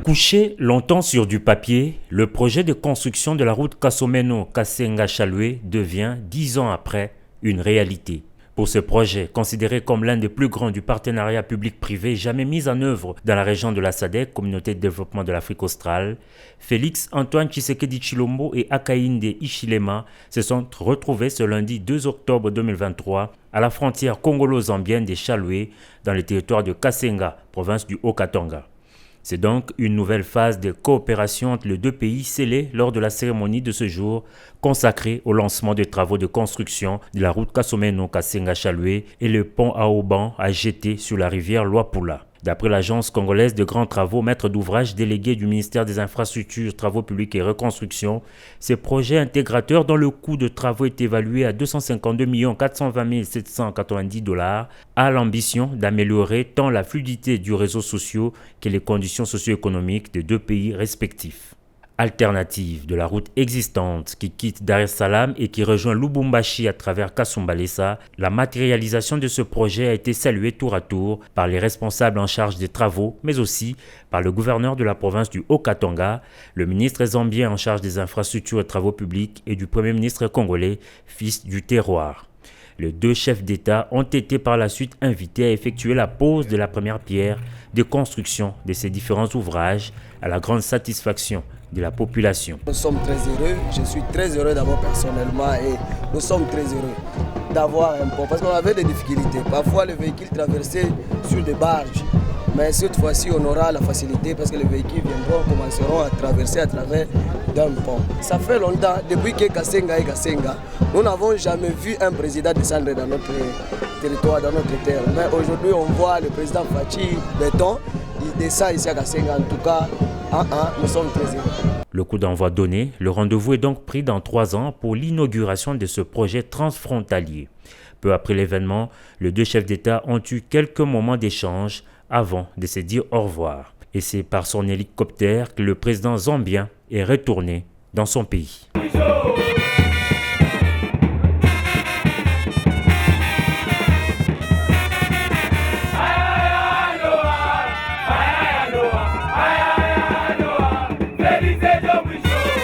Couché longtemps sur du papier, le projet de construction de la route Kasomeno-Kasenga-Chalwe devient, 10 ans après, une réalité. Pour ce projet, considéré comme l'un des plus grands du partenariat public-privé jamais mis en œuvre dans la région de la SADC, Communauté de développement de l'Afrique australe, Félix Antoine Tshisekedi Tshilombo et Hakainde Hichilema se sont retrouvés ce lundi 2 octobre 2023 à la frontière congolo-zambienne des Chalwe, dans le territoire de Kasenga, province du Haut-Katanga. C'est donc une nouvelle phase de coopération entre les deux pays scellée lors de la cérémonie de ce jour consacrée au lancement des travaux de construction de la route Kasomeno-Kasenga-Chalwe et le pont à Auban à jeter sur la rivière Luapula. D'après l'agence congolaise de grands travaux, maître d'ouvrage délégué du ministère des Infrastructures, Travaux publics et Reconstruction, ces projets intégrateurs dont le coût de travaux est évalué à 252 420 790 $, a l'ambition d'améliorer tant la fluidité du réseau social que les conditions socio-économiques des deux pays respectifs. Alternative de la route existante qui quitte Dar es Salaam et qui rejoint Lubumbashi à travers Kasumbalesa, la matérialisation de ce projet a été saluée tour à tour par les responsables en charge des travaux, mais aussi par le gouverneur de la province du Haut-Katanga, le ministre zambien en charge des infrastructures et travaux publics et du premier ministre congolais, fils du terroir. Les deux chefs d'État ont été par la suite invités à effectuer la pose de la première pierre de construction de ces différents ouvrages à la grande satisfaction de la population. Nous sommes très heureux, je suis très heureux d'abord personnellement et nous sommes très heureux d'avoir un pont parce qu'on avait des difficultés. Parfois les véhicules traversaient sur des barges, mais cette fois-ci on aura la facilité parce que les véhicules commenceront à traverser à travers d'un pont. Ça fait longtemps, depuis que Kasenga et Kasenga, nous n'avons jamais vu un président descendre dans notre territoire, dans notre terre. Mais aujourd'hui on voit le président Fachi Béton, il descend ici à Kasenga. En tout cas, nous sommes très heureux. Le coup d'envoi donné, le rendez-vous est donc pris dans 3 ans pour l'inauguration de ce projet transfrontalier. Peu après l'événement, les deux chefs d'État ont eu quelques moments d'échange avant de se dire au revoir. Et c'est par son hélicoptère que le président zambien est retourné dans son pays.